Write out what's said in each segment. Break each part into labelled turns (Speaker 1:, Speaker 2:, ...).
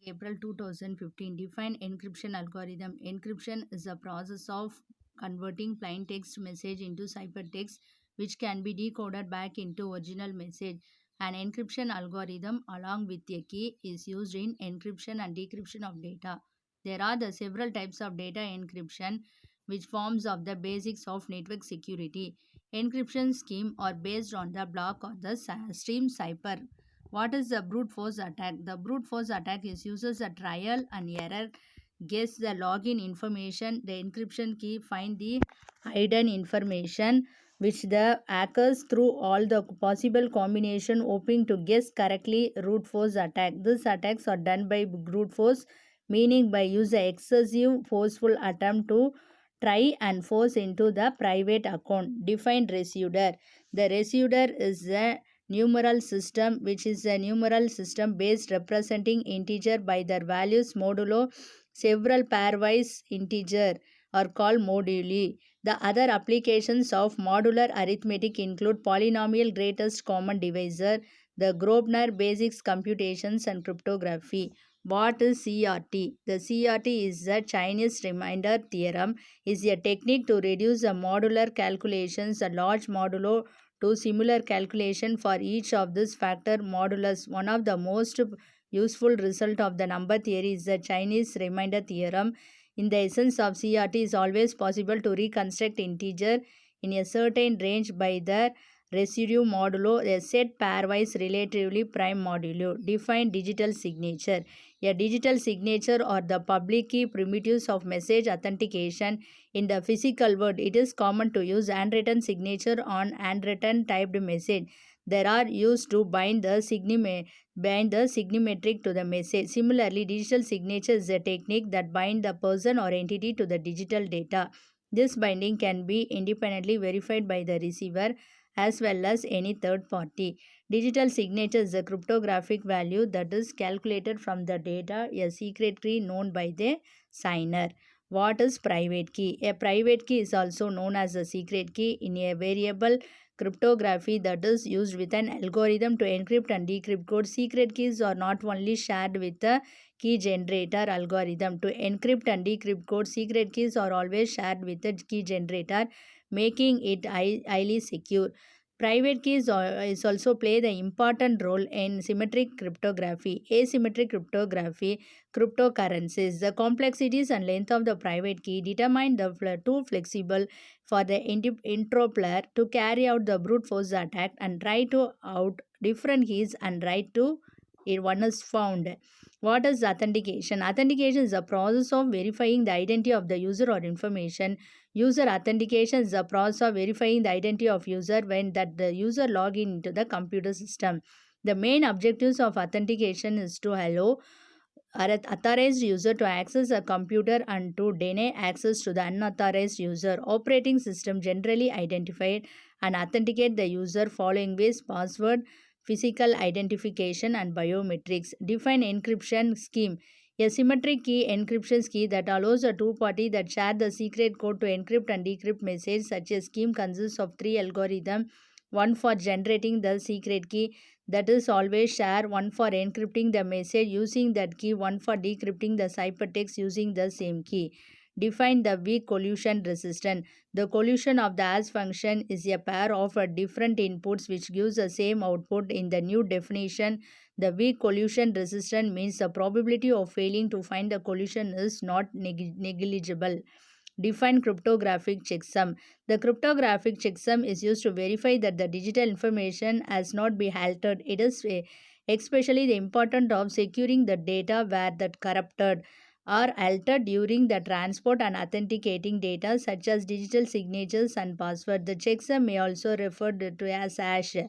Speaker 1: April 2015. Define encryption algorithm. Encryption is the process of converting plain text message into ciphertext, which can be decoded back into original message. An encryption algorithm, along with a key, is used in encryption and decryption of data. There are the several types of data encryption, which forms of the basics of network security. Encryption scheme are based on the block or the stream cipher. What is the brute force attack? The brute force attack is uses a trial and error, guess the login information, the encryption key, find the hidden information, which the hackers through all the possible combination hoping to guess correctly. Brute force attack. These attacks are done by brute force, meaning by use excessive forceful attempt to try and force into the private account. Define residuer. The residuer is a numeral system, which is a numeral system based representing integer by their values modulo several pairwise integer are called moduli. The other applications of modular arithmetic include polynomial greatest common divisor, the Grobner basics computations, and cryptography. What is CRT? The CRT is the Chinese remainder theorem, is a technique to reduce the modular calculations, a large modulo, to similar calculation for each of this factor modulus. One of the most useful result of the number theory is the Chinese remainder theorem. In the essence of CRT is always possible to reconstruct integer in a certain range by the residue modulo a set pairwise relatively prime modulo. Define digital signature. A digital signature or the public key primitives of message authentication. In the physical world, it is common to use handwritten signature on handwritten typed message. There are used to bind the signimetric to the message. Similarly, digital signature is a technique that binds the person or entity to the digital data. This binding can be independently verified by the receiver as well as any third party. Digital signature is a cryptographic value that is calculated from the data, a secret key known by the signer. What is private key? A private key is also known as a secret key in a variable cryptography that is used with an algorithm to encrypt and decrypt code. Secret keys are not only shared with the key generator algorithm. To encrypt and decrypt code, secret keys are always shared with the key generator, making it highly secure. Private keys is also play the important role in symmetric cryptography, asymmetric cryptography, cryptocurrencies. The complexities and length of the private key determine the too flexible for the interpreter to carry out the brute force attack and try to out different keys and write to it one is found. What is authentication? Authentication is a process of verifying the identity of the user or information. User authentication is a process of verifying the identity of user when that the user log in into the computer system. The main objectives of authentication is to allow authorized user to access a computer and to deny access to the unauthorized user. Operating system generally identify and authenticate the user following ways password, physical identification, and biometrics. Define encryption scheme. A symmetric key encryption scheme that allows a two-party that share the secret code to encrypt and decrypt message. Such a scheme consists of three algorithms: one for generating the secret key, that is always share, one for encrypting the message using that key, one for decrypting the ciphertext using the same key. Define the weak collusion resistant. The collusion of the hash function is a pair of different inputs which gives the same output. In the new definition, the weak collusion resistant means the probability of failing to find the collusion is not negligible. Define cryptographic checksum. The cryptographic checksum is used to verify that the digital information has not been altered. It is especially the important of securing the data where that corrupted or altered during the transport and authenticating data such as digital signatures and password. The checksum may also referred to as hash. The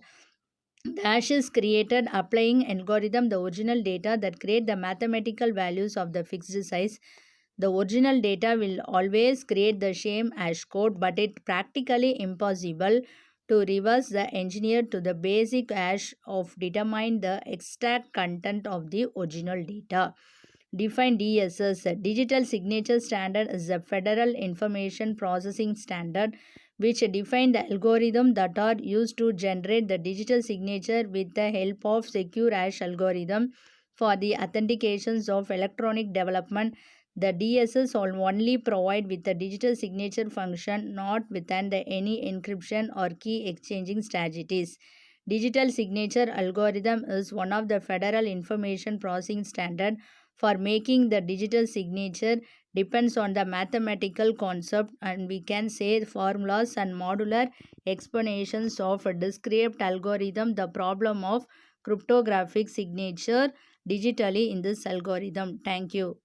Speaker 1: hash is created applying algorithm the original data that create the mathematical values of the fixed size. The original data will always create the same hash code, but it practically impossible to reverse the engineer to the basic hash of determine the exact content of the original data. Define DSS. Digital Signature Standard is a federal information processing standard which define the algorithm that are used to generate the digital signature with the help of secure hash algorithm. for the authentications of electronic development. The DSS will only provide with the digital signature function, not within any encryption or key exchanging strategies. Digital signature algorithm is one of the federal information processing standard for making the digital signature depends on the mathematical concept, and we can say formulas and modular explanations of a discrete algorithm. The problem of cryptographic signature digitally in this algorithm. Thank you.